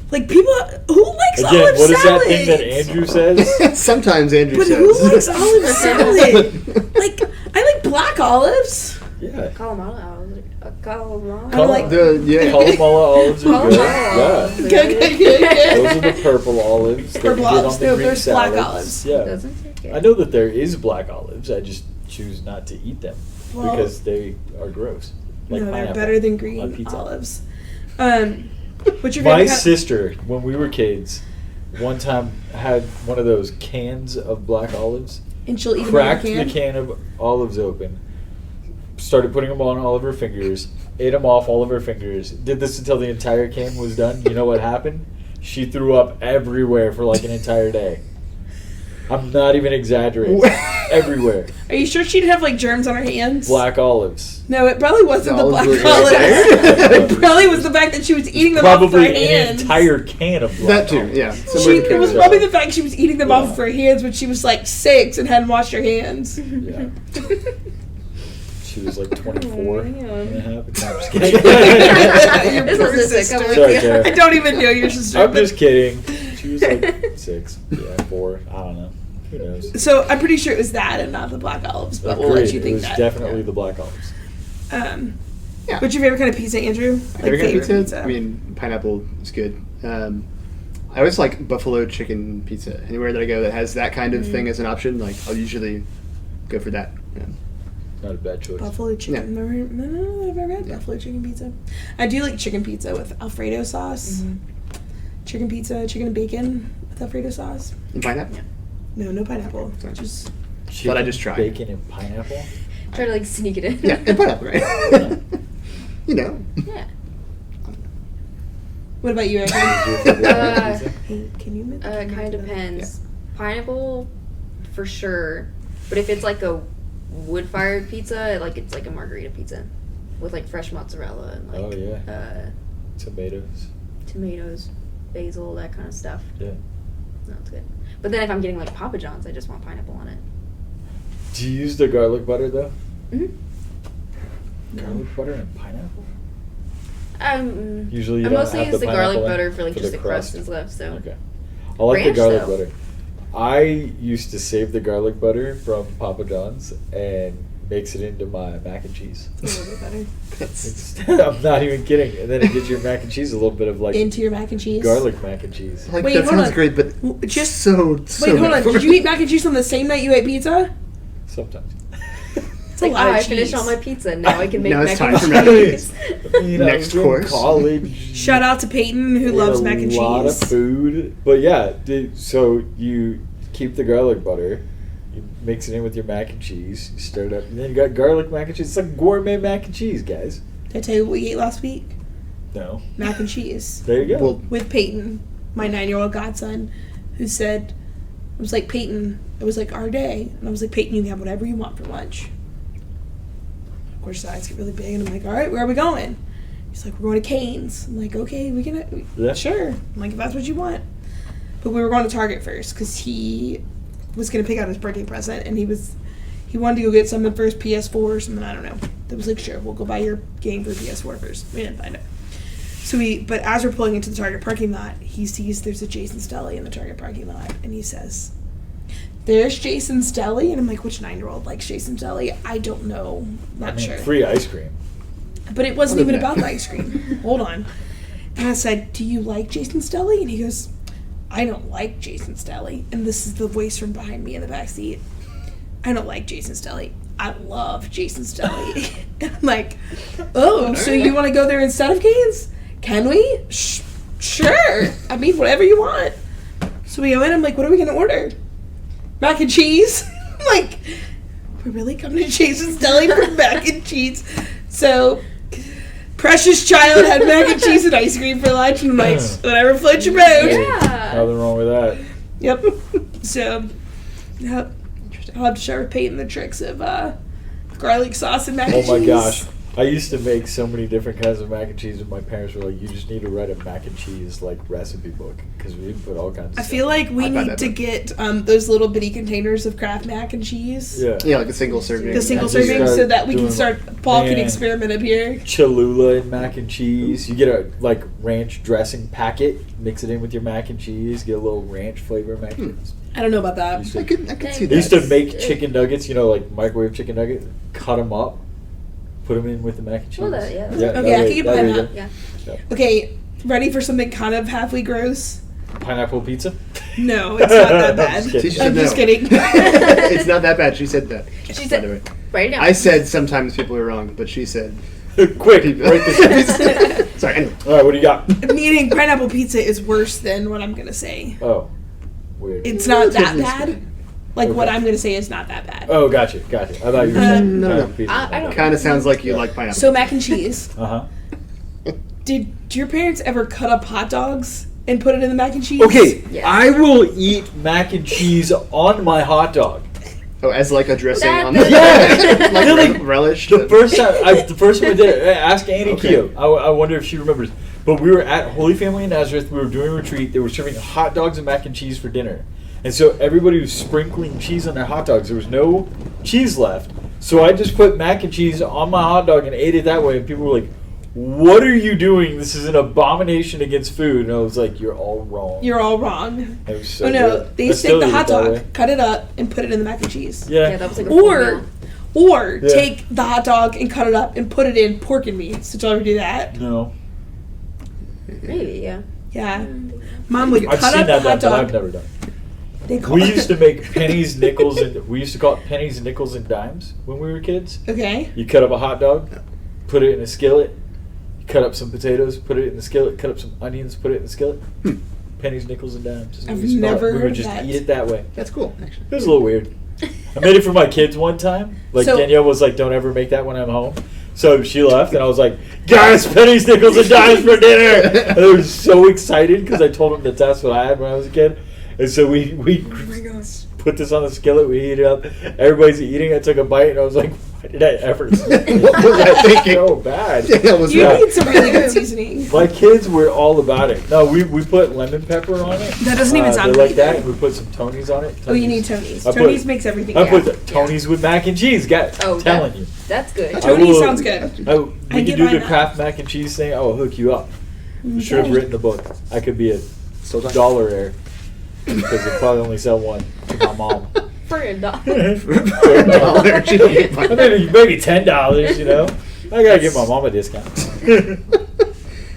Like, people who likes Again, olive what is that salad? thing that Andrew says? Sometimes Andrew But says. who likes olive salad? Like, I like black olives. Yeah. Calamari olives. Calamari. I like- Kalamala olives are good. Yeah. Good, good, good, Those are good. the purple olives. that Purple you get olives. on the No, Greek there's black salads. olives. Yeah. Doesn't take it. I know that there is black olives. I just choose not to eat them Well- because they are gross. Like No, they're pineapple better than on green pizza. olives. What's your My favorite kind- sister, when we were kids, one time had one of those cans of black olives. And she'll eat them out of Cracked a can? the can of olives open, started putting them on all of her fingers, ate them off all of her fingers, did this until the entire can was done. You know what happened? She threw up everywhere for like an entire day. I'm not even exaggerating. Everywhere. Are you sure she didn't have like germs on her hands? Black olives. No, it probably wasn't The the black olives olives. were there. It probably was the fact that she was eating them off of her Probably an hands. entire can of black That too, olives. yeah. It was probably the fact she was eating them Yeah. off of her hands when she was like 6 and hadn't washed her hands. Yeah. She was like 24 Oh, man. and a half. No, I'm just kidding. Your This poor is sister. sick. Sorry, Tara. I don't even know your sister. I'm but- just kidding. She was like 6. Yeah, 4. I don't know. Who knows? So I'm pretty sure it was that and not the black olives, but we'll let Agreed. you It think was that. definitely the black olives. Yeah. What's your favorite kind of pizza, Andrew? Favorite kind of pizza? I mean, pineapple is good. I always like buffalo chicken pizza. Anywhere that I go that has that kind of thing as an option, like I'll usually go for that. Yeah. Not a bad choice. Buffalo chicken. No, I've never had buffalo chicken pizza. I do like chicken pizza with Alfredo sauce. Mhm. Chicken pizza, chicken and bacon with Alfredo sauce. And pineapple. No pineapple. Sorry. Just Chicken, But I just tried. bacon and pineapple. Try to like sneak it in. Yeah, and pineapple, right? You know. Yeah. what about you, Erica? Hey, can you? It kind of depends. Pineapple, for sure. But if it's like a wood-fired pizza, like it's like a margarita pizza with like fresh mozzarella and like Oh, yeah. Tomatoes. tomatoes, basil, that kind of stuff. Yeah. That's good. But then if I'm getting like Papa John's, I just want pineapple on it. Do you use the garlic butter though? Mm-hmm. Garlic butter and pineapple? Usually you I don't mostly have use the garlic pineapple in butter for like just the crust crust. and stuff. So Okay. I like Ranch, the garlic though. butter. I used to save the garlic butter from Papa John's and mix it into my mac and cheese. It's a little bit better. I'm not even kidding. And then it gives your mac and cheese a little bit of like Into your mac and cheese. garlic mac and cheese. Like Wait, that hold sounds on. great, but Just so wait, hold on. metaphor. Did you eat mac and cheese on the same night you ate pizza? Sometimes. It's like, a lot of I cheese. finished all my pizza. Now I can make Now it's mac time and for mac and cheese. You know, Next in course. College. Shout out to Peyton who loves mac and A lot of cheese. food, but yeah. So you keep the garlic butter, you mix it in with your mac and cheese, you stir it up, and then you got garlic mac and cheese. It's like gourmet mac and cheese, guys. Did I tell you what we ate last week? No, Mac and cheese there you go. Well, with Peyton, my 9-year-old godson, who said, "I was like Peyton, it was like our day," and I was like, "Peyton, you can have whatever you want for lunch." Of course, his eyes get really big, and I'm like, "All right, where are we going?" He's like, "We're going to Cane's." I'm like, "Okay, we can, Yeah. sure." I'm like, "If that's what you want," but we were going to Target first because he was going to pick out his birthday present, and he wanted to go get something for his PS4 or something. I don't know. That was like, "Sure, we'll go buy your game for PS4 first." We didn't find it. So but as we're pulling into the Target parking lot, he sees there's a Jason's Deli in the Target parking lot, and he says, "There's Jason's Deli," and I'm like, "Which 9-year-old likes Jason's Deli?" I don't know, not sure. Free ice cream. But it wasn't What even is that? about the ice cream. Hold on. And I said, "Do you like Jason's Deli?" And he goes, "I don't like Jason's Deli." And this is the voice from behind me in the back seat. "I don't like Jason's Deli. I love Jason's Deli." And I'm like, "Oh, so you want to go there instead of Cane's? Can we?" Sure. I mean, whatever you want. So we go in. I'm like, "What are we going to order?" "Mac and cheese." I'm like, "We're really coming to Jason's Deli for mac and cheese?" So, precious child had mac and cheese and ice cream for lunch, and I'm like, "Whatever floats your boat." Yeah. Nothing wrong with that. Yep. So, I'll have to share with Peyton the tricks of garlic sauce and mac Oh and my cheese. gosh. I used to make so many different kinds of mac and cheese, and my parents were like, "You just need to write a mac and cheese like recipe book because we put all kinds of I stuff feel in like we I'd buy need that to book. get those little bitty containers of Kraft mac and cheese. Yeah. Yeah, like a single serving. The single I just serving, so start that we can doing- start. Paul can Man. experiment up here. Cholula and mac and cheese. You get a like ranch dressing packet, mix it in with your mac and cheese, get a little ranch flavor mac and cheese. I don't know about that. Used I to, could see they used that. to make chicken nuggets, like microwave chicken nuggets, cut them up, put them in with the mac and cheese. Well, yeah. Okay, I that'd can be- get that'd behind be that. good. Yeah. Okay, ready for something kind of halfway gross? Pineapple pizza? No, it's not that bad. I'm just kidding. See, she said I'm just no. kidding. It's not that bad. She said that. She By the way. said, write it down. I said sometimes people are wrong, but she said Quick, people. write this down. Sorry. Anyway. All right, what do you got? Meaning pineapple pizza is worse than what I'm gonna say. Oh, weird. It's not that Relatively bad. speaking. Like what Okay. I'm gonna say is not that bad. Oh, gotcha. I thought you were saying no, no. pineapple pizza. I don't- Kind of sounds like you like pineapple. So mac and cheese. Uh-huh. Did your parents ever cut up hot dogs and put it in the mac and cheese? Okay, Yes. I will eat mac and cheese on my hot dog. Oh, as like a dressing That- on the Yeah. like Really? relish. The first time I did it, ask Annie Okay. Keogh. I wonder if she remembers. But we were at Holy Family in Nazareth. We were doing a retreat. They were serving hot dogs and mac and cheese for dinner. And so everybody was sprinkling cheese on their hot dogs. There was no cheese left. So I just put mac and cheese on my hot dog and ate it that way. And people were like, "What are you doing? This is an abomination against food." And I was like, "You're all wrong." You're all wrong. It was so Oh no, good. they I take still the eat hot it that dog, way. cut it up, and put it in the mac and cheese. Yeah. Yeah, that was like a full meal. Or Yeah. take the hot dog and cut it up and put it in pork and meats. Did y'all ever do that? No. Maybe, yeah. Yeah. Mom would I've cut seen up that, the hot but I've dog. never done. They call We used to make pennies, nickels, and we used to call it pennies, nickels, and dimes when we were kids. Okay. You cut up a hot dog, put it in a skillet. You cut up some potatoes, put it in the skillet. Cut up some onions, put it in the skillet. pennies, nickels, and dimes. I've We never would heard just that. eat it that way. That's cool, actually. It was a little weird. I made it for my kids one time. Like, So- Danielle was like, don't ever make that when I'm home. So she left, and I was like, guys, pennies, nickels, and dimes for dinner. And they were so excited because I told them that that's what I had when I was a kid. And so we Oh my gosh. put this on the skillet, we heat it up. Everybody's eating. I took a bite, and I was like, why did I ever do that? What was I thinking? So bad. Danielle was You right. need some really good seasoning. My kids were all about it. No, we put lemon pepper on it. That doesn't even sound they like good. that, and we put some Tonys on it. Oh, you Tonys. need Tony's. I put- Tony's makes everything. I put yeah. Tonys with mac and cheese. Guys, Oh, telling you. That's good. I Tony's will- sounds good. We I can get do the behind that. Kraft mac and cheese thing. I will hook you up. I should have Okay. written a book. I could be a Still talking. dollar heir because they probably only sell one to my mom. For $1. For $1, she don't get I mine. mean, maybe $10. You know, I gotta give my mom a discount.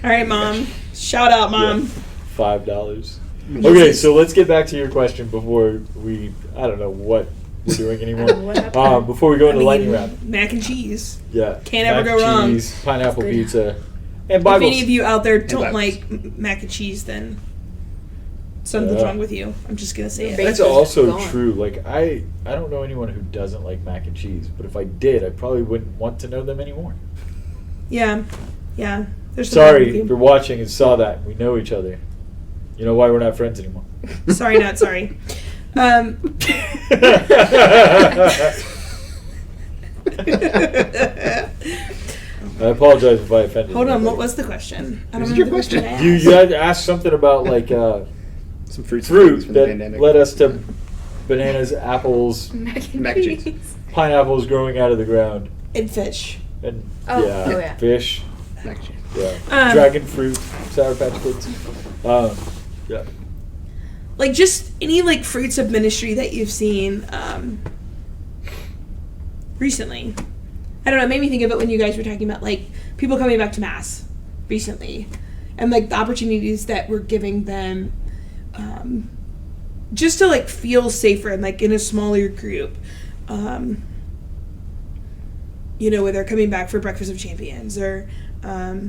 All right, Mom. Shout out, Mom. $5. Okay, so let's get back to your question before we. I don't know what we're doing anymore. What happened? Before we go I into mean, lightning round. mac and cheese. Yeah. Can't ever mac go and wrong. cheese, pineapple That's good. pizza, and If Bibles. any of you out there don't Bibles. like mac and cheese, then something's Yeah. wrong with you. I'm just gonna say it. Bacon. That's Just also gone. true. Like I don't know anyone who doesn't like mac and cheese, but if I did, I probably wouldn't want to know them anymore. Yeah, yeah. There's something wrong Sorry with if you're watching and saw that. We know each other. You know why we're not friends anymore. you. Sorry, not sorry. Um, I apologize if I offended. hold on. anybody. What was the question? I This don't is your remember the question. I You asked. had to ask something about like Some fruits fruit from the that pandemic. led us to bananas, apples, Mac Mac and and cheese. pineapples growing out of the ground, And fish. and Oh, yeah, oh, yeah. fish, Mac and cheese. yeah, dragon fruit, Sour Patch Kids. Yeah. Like just any like fruits of ministry that you've seen recently. I don't know, it made me think of it when you guys were talking about like people coming back to mass recently and like the opportunities that we're giving them just to like feel safer and like in a smaller group. You know, where they're coming back for Breakfast of Champions or are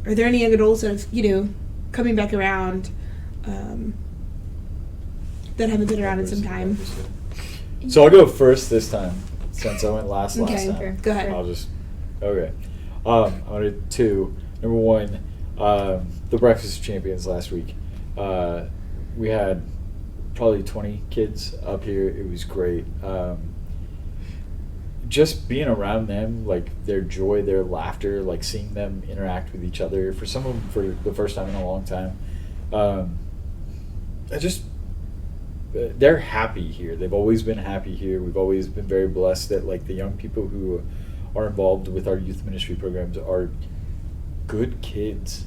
there any young adults that have, you know, coming back around that haven't been around in some time? So I'll go first this time, since I went last Okay, time. go ahead. I'll just okay. I wanted two. Number one, the Breakfast of Champions last week. We had probably 20 kids up here. It was great. Just being around them, like their joy, their laughter, like seeing them interact with each other. For some of them, for the first time in a long time. They're happy here. They've always been happy here. We've always been very blessed that like the young people who are involved with our youth ministry programs are good kids.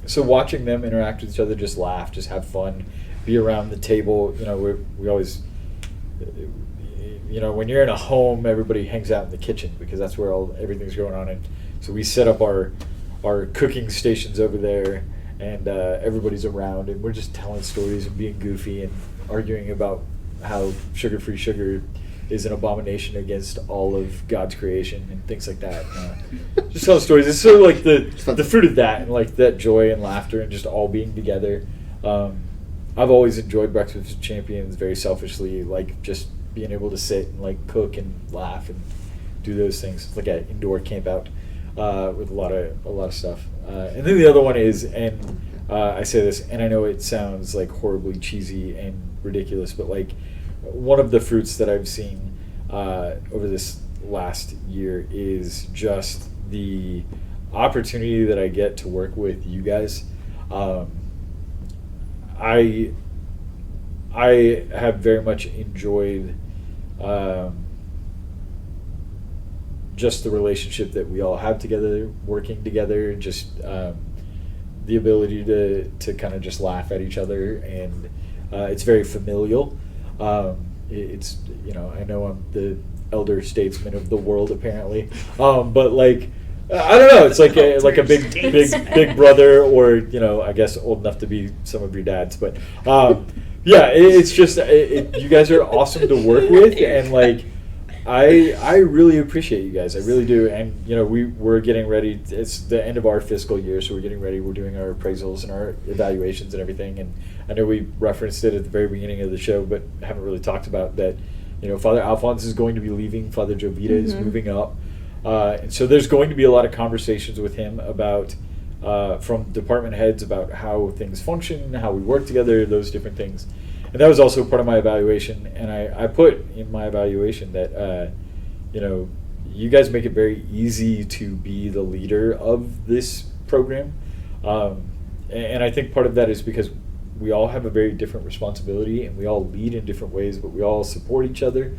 So watching them interact with each other, just laugh, just have fun, be around the table. You know, we always, you know, when you're in a home, everybody hangs out in the kitchen because that's where everything's going on. And so we set up our cooking stations over there. And everybody's around, and we're just telling stories and being goofy and arguing about how sugar-free sugar is an abomination against all of God's creation and things like that. Just tell stories. It's sort of like the fruit of that, and like that joy and laughter and just all being together. I've always enjoyed Breakfast of Champions very selfishly, like just being able to sit and like cook and laugh and do those things. It's like an indoor camp out with a lot of stuff. And then the other one is, and I say this, and I know it sounds like horribly cheesy and ridiculous, but like one of the fruits that I've seen over this last year is just the opportunity that I get to work with you guys. I have very much enjoyed just the relationship that we all have together, working together, just the ability to kind of just laugh at each other, and it's very familial. It's, you know, I know I'm the elder statesman of the world apparently, but like I don't know, it's like a big brother, or you know, I guess old enough to be some of your dads, but yeah, it's just you guys are awesome to work with, and like I really appreciate you guys. I really do. And, we're getting ready. It's the end of our fiscal year, so we're getting ready. We're doing our appraisals and our evaluations and everything. And I know we referenced it at the very beginning of the show, but haven't really talked about that. Father Alphonse is going to be leaving. Father Jovita is moving up. And so there's going to be a lot of conversations with him about, from department heads, about how things function, how we work together, those different things. And that was also part of my evaluation. And I put in my evaluation that, you guys make it very easy to be the leader of this program. And I think part of that is because we all have a very different responsibility and we all lead in different ways, but we all support each other.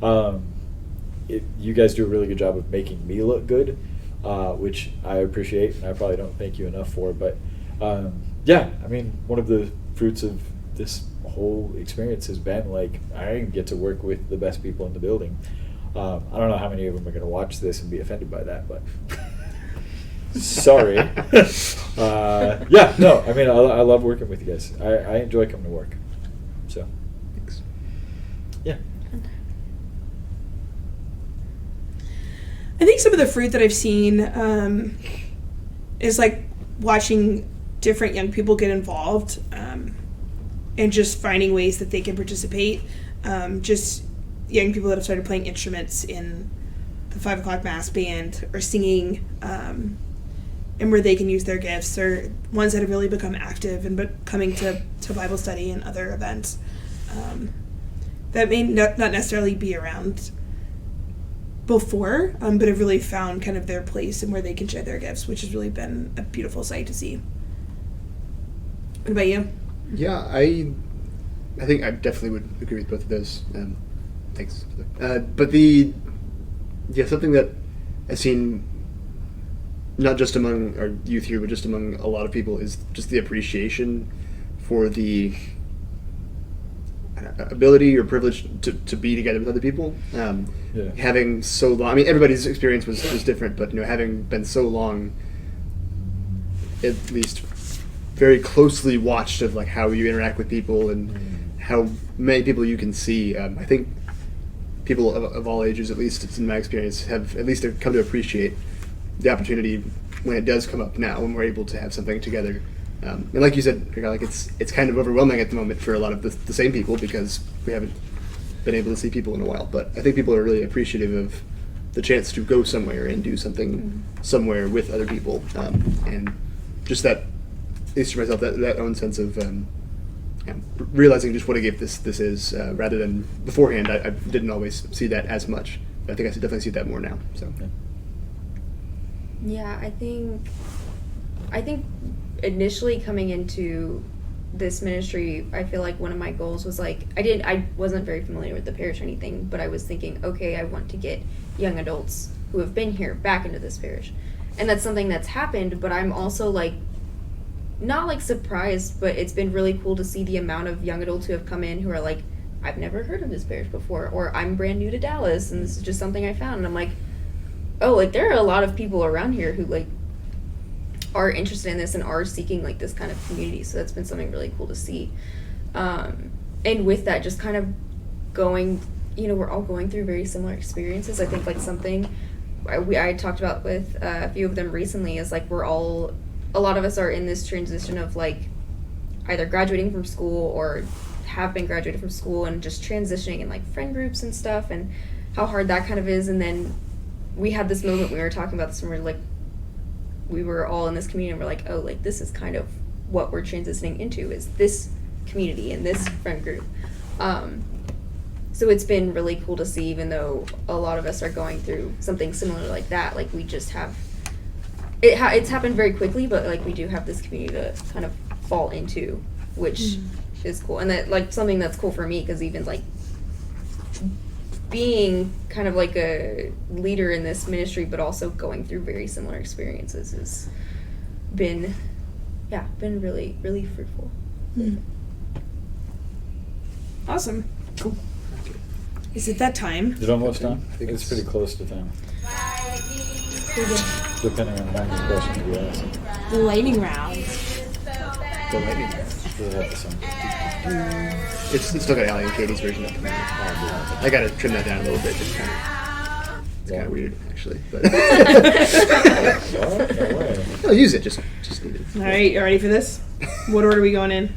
You guys do a really good job of making me look good, which I appreciate, and I probably don't thank you enough for. But one of the fruits of this whole experience has been I get to work with the best people in the building. I don't know how many of them are going to watch this and be offended by that, but sorry. I love working with you guys. I enjoy coming to work. So, thanks. Yeah. I think some of the fruit that I've seen is watching different young people get involved and just finding ways that they can participate. Just young people that have started playing instruments in the 5 o'clock mass band or singing, and where they can use their gifts, or ones that have really become active and coming to Bible study and other events that may not necessarily be around before, but have really found kind of their place and where they can share their gifts, which has really been a beautiful sight to see. What about you? Yeah, I think I definitely would agree with both of those. Thanks. But something that I've seen not just among our youth here, but just among a lot of people, is just the appreciation for the ability or privilege to be together with other people. Having so long, everybody's experience was different, but having been so long, at least very closely watched of how you interact with people and how many people you can see. I think people of all ages, at least it's in my experience, have at least come to appreciate the opportunity when it does come up now, when we're able to have something together. And like you said, Erika, it's kind of overwhelming at the moment for a lot of the same people because we haven't been able to see people in a while. But I think people are really appreciative of the chance to go somewhere and do something somewhere with other people. And just that, at least for myself, that own sense of realizing just what a gift this is, rather than beforehand. I didn't always see that as much. But I think I definitely see that more now. So. Yeah, I think initially coming into this ministry, I feel like one of my goals was I wasn't very familiar with the parish or anything, but I was thinking, okay, I want to get young adults who have been here back into this parish. And that's something that's happened, but I'm also not surprised, but it's been really cool to see the amount of young adults who have come in who are I've never heard of this parish before, or I'm brand new to Dallas and this is just something I found. And I'm there are a lot of people around here who are interested in this and are seeking this kind of community. So that's been something really cool to see. And with that, just kind of going, we're all going through very similar experiences. I think something I talked about with a few of them recently is a lot of us are in this transition of either graduating from school or have been graduated from school and just transitioning in friend groups and stuff, and how hard that kind of is. And then we had this moment we were talking about this, and we were all in this community and we're this is kind of what we're transitioning into, is this community and this friend group. So it's been really cool to see, even though a lot of us are going through something similar like that, we just have it's happened very quickly, but we do have this community to kind of fall into, which is cool. And that something that's cool for me, because even being kind of a leader in this ministry, but also going through very similar experiences, has been really, really fruitful. Awesome. Cool. Is it that time? Is it almost time? I think it's pretty close to time. Depending on how many questions you ask. The lightning round. The lightning round. We'll have the song. It's still got Ali and Katie's version of it. I gotta trim that down a little bit. It's kind of weird, actually. But What? No way. I'll use it. Just need it. All right, you ready for this? What order are we going in?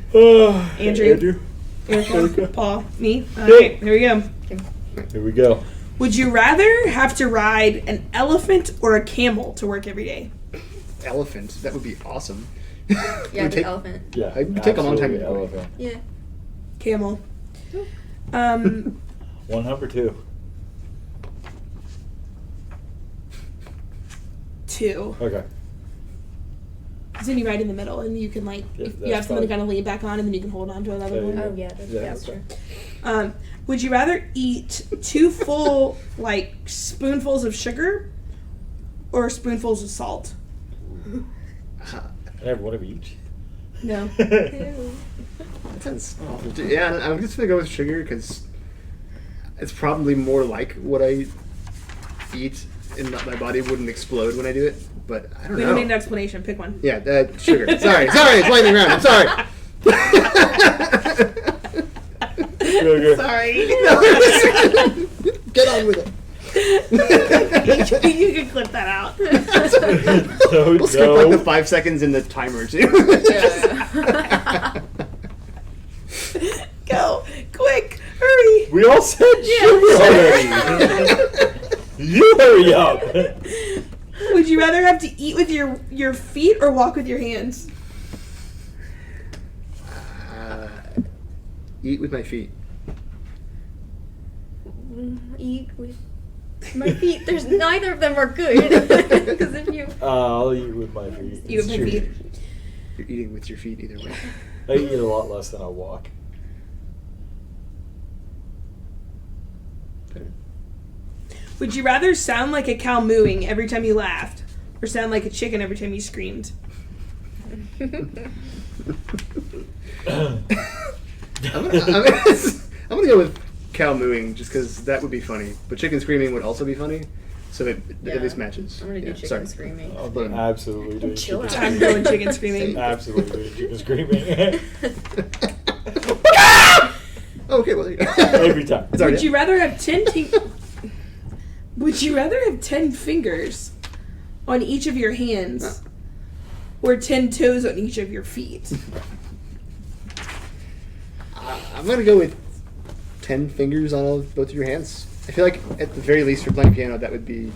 Andrew. Erika, Paul, me. All right, here we go. Here we go. Would you rather have to ride an elephant or a camel to work every day? Elephant. That would be awesome. Yeah, Would the take- elephant. Yeah. It would take a long time to absolutely do. elephant. Yeah. Camel. 1 number 2. 2. Okay. Because then you ride in the middle, and you can Yeah, if you that's have something to fine. kind of lean back on, and then you can hold on to another There you one. go. Oh yeah, that's true. Would you rather eat 2 full spoonfuls of sugar or spoonfuls of salt? I have one of each. No. Ew. That sounds awful. Yeah, I'm just gonna go with sugar because it's probably more like what I eat, and my body wouldn't explode when I do it. But I don't We know. don't need an explanation. Pick one. Yeah, sugar. Sorry, it's lightning round. I'm sorry. Sugar. Sorry. Get on with it. You can clip that out. We'll skip like the 5 seconds in the timer too. Go. Quick. Hurry. We all said sugar already. You hurry up. Would you rather have to eat with your feet or walk with your hands? Eat with my feet. Eat with my feet. There's neither of them are good. Because if you I'll eat with my feet. Eat with It's my true. feet. You're eating with your feet either way. I eat a lot less than I walk. Would you rather sound like a cow mooing every time you laughed, or sound like a chicken every time you screamed? I'm gonna go with cow mooing just because that would be funny. But chicken screaming would also be funny, so it at least matches. I'm gonna do Yeah, chicken sorry. screaming. I'm absolutely doing Chill chicken out. I'm screaming. going chicken screaming. Absolutely doing chicken screaming. Okay, well there you go. Every time. It's already Would you rather have 10 Would you rather have 10 fingers on each of your hands, or 10 toes on each of your feet? I'm gonna go with 10 fingers on both of your hands. I feel like at the very least for playing piano that would be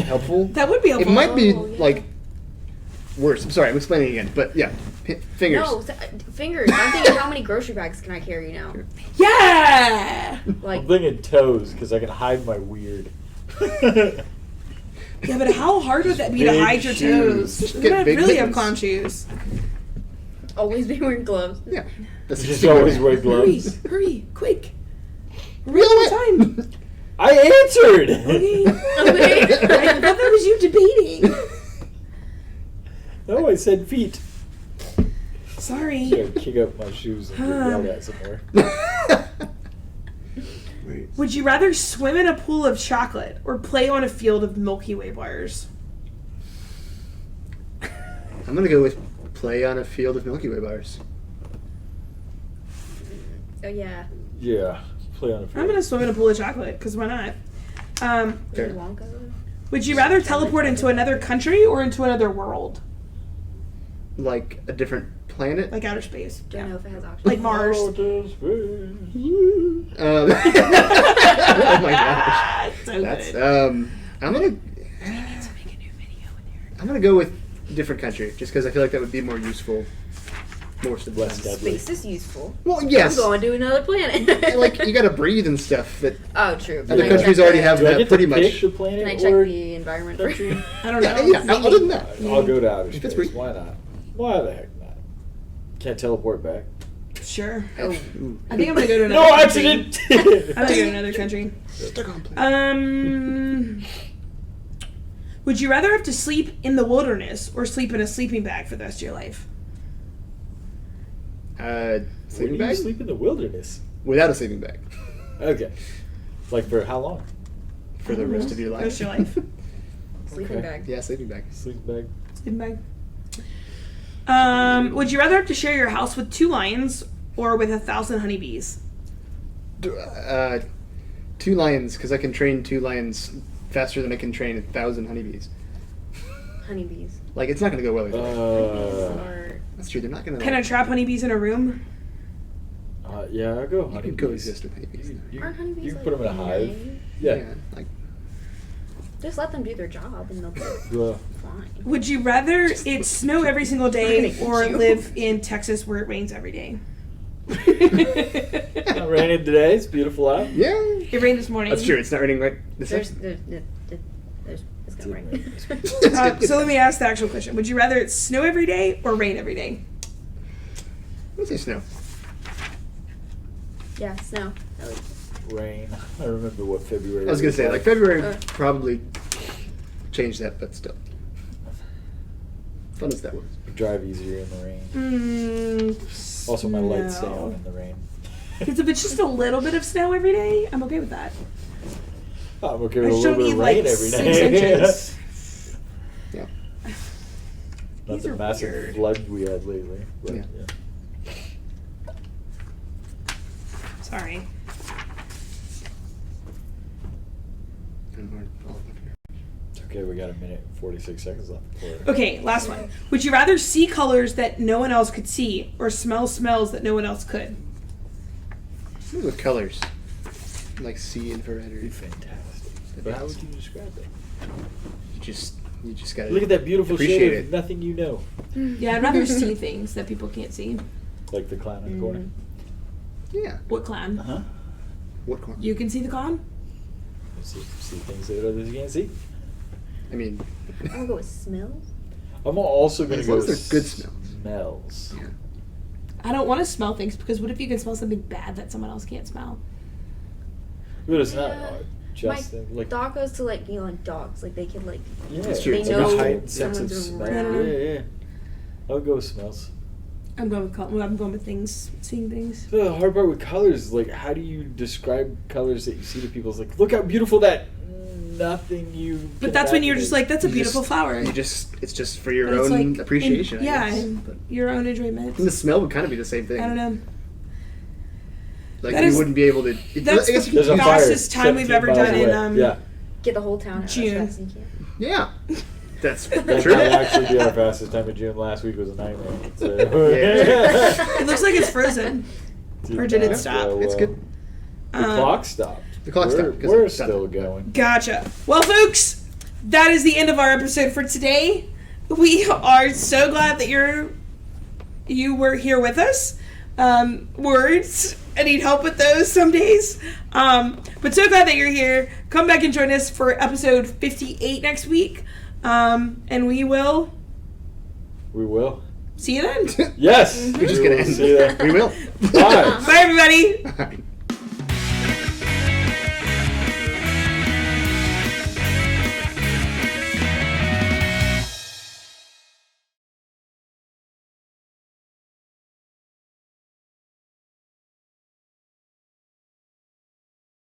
helpful. That would be It helpful. might be Oh, yeah. like worse. I'm sorry, I'm explaining again, but yeah, fingers. No, fingers. I'm thinking, how many grocery bags can I carry now? Yeah! Like, I'm thinking toes because I can hide my weird. Yeah, but how hard would that be to Big hide your shoes. toes? Just You're get gonna big really have mittens. clown shoes. always be wearing gloves. Yeah, that's Just the always way. wear gloves. Hurry, quick. You Real know time. what? I answered. Okay. Okay. I thought that was you debating. No, I said feet. Sorry. Yeah, kick up my shoes and get yelled at somewhere. Wait. Would you rather swim in a pool of chocolate or play on a field of Milky Way bars? I'm gonna go with play on a field of Milky Way bars. Oh yeah. Yeah, play on a field. I'm gonna swim in a pool of chocolate, because why not? Fair. Willy Wonka. Would you rather teleport into another country or into another world? Like a different planet. Like outer space. Don't know if it has options. Like Mars. Outer space. Oh my gosh. So That's good. I'm gonna I'm gonna go with different country just because I feel like that would be more useful most of the Less time. deadly. Space is useful. Well, yes. I'm going to another planet. Like you gotta breathe and stuff that Oh, true. other countries already have Do I that get pretty to much. pick the planet Can I check or the environment for country? I don't know. Yeah, other than that. I'll go to outer If it's space. free. Why not? Why the heck not? Can't teleport back. Sure. Oh. Ooh. I think I'm gonna go to another No country. accident. I'm gonna go to another country. Stuck on plane. Would you rather have to sleep in the wilderness or sleep in a sleeping bag for the rest of your life? Where Sleeping do you bag? sleep in the wilderness? Without a sleeping bag. Okay. Like for how long? For the rest of your life. Rest of your life. Sleeping Okay. bag. Yeah, sleeping bag. Sleeping bag. Sleeping bag. Would you rather have to share your house with 2 lions or with 1,000 honeybees? 2 lions, because I can train 2 lions faster than I can train 1,000 honeybees. Honeybees. Like, it's not going to go well either way. Or That's true. They're not going to. Can I trap honeybees in a room? Yeah, I'll go You honeybees. can coexist with honeybees. aren't honeybees You can like put them in a hive. nice? Yeah. Like, Just let them do their job and they'll be Yeah. fine. Would you rather it snow every single day I'm gonna or hit you. live in Texas where it rains every day? Not raining today. It's beautiful out. yeah. It rained this morning. That's true. It's not raining right this There's, second. it's gonna rain. So let me ask the actual question. Would you rather it snow every day or rain every day? Let's say snow. Yeah, snow. Rain. I remember what February. I was going to say, like, February Uh. probably changed that, but still. Fun as that was. Drive easier in the rain. Also, my lights stay on in the rain. Because if it's just a little bit of snow every day, I'm okay with that. I'm okay I with a just little don't bit need of like rain every 6 day. inches. Yeah. Not These the are massive weird. flood we had lately. But, Yeah. Sorry. It's okay, we got a minute and 46 seconds left. Okay, last one. Would you rather see colors that no one else could see or smell smells that no one else could? With colors. Like sea infrared or That'd be fantastic. That'd be But how would awesome. you describe it? You just gotta Look at that beautiful appreciate shade it. of nothing you know. Yeah, I'd rather see things that people can't see. Like the clown in the corner. Yeah. What clown? Uh-huh. What corn? You can see the clown? See things that others can't see. I mean, I'm gonna go with smells. I'm also going to As go long as with they're good smells. smells. yeah. I don't want to smell things because what if you can smell something bad that someone else can't smell? But it's not Yeah. just My like dog goes to like dogs. Like they can like yeah, That's true. they It's like know a heightened sense of someone's smell. around. Yeah. I would go with smells. I'm going with things, seeing things. The hard part with colors is like, how do you describe colors that you see to people? It's like, look how beautiful that nothing you. But can that's when you're imagine just is. like, that's a You beautiful just- flower. It's just for your But it's own like, appreciation. yeah, I guess. and But, your own enjoyment. and the smell would kind of be the same thing. I don't know. Like That you is- wouldn't be able to. That's I guess the you There's a could- fire fastest time we've 17 ever miles done in, away. Yeah, get the whole town out June. as fast as you can. Yeah. That's that true. might actually be our fastest time of June. Last week was a nightmare. So. It looks like it's frozen. Or did it not stop? go It's well. good. The clock stopped. The clock We're- stopped, 'cause We're it's done. still going. Gotcha. Well, folks, that is the end of our episode for today. We are so glad that you were here with us. Words, I need help with those some days. But so glad that you're here. Come back and join us for episode 58 next week. And we will We will. see you then. Yes. We're just We gonna will end. see that. We will. Bye. Bye, everybody. All right.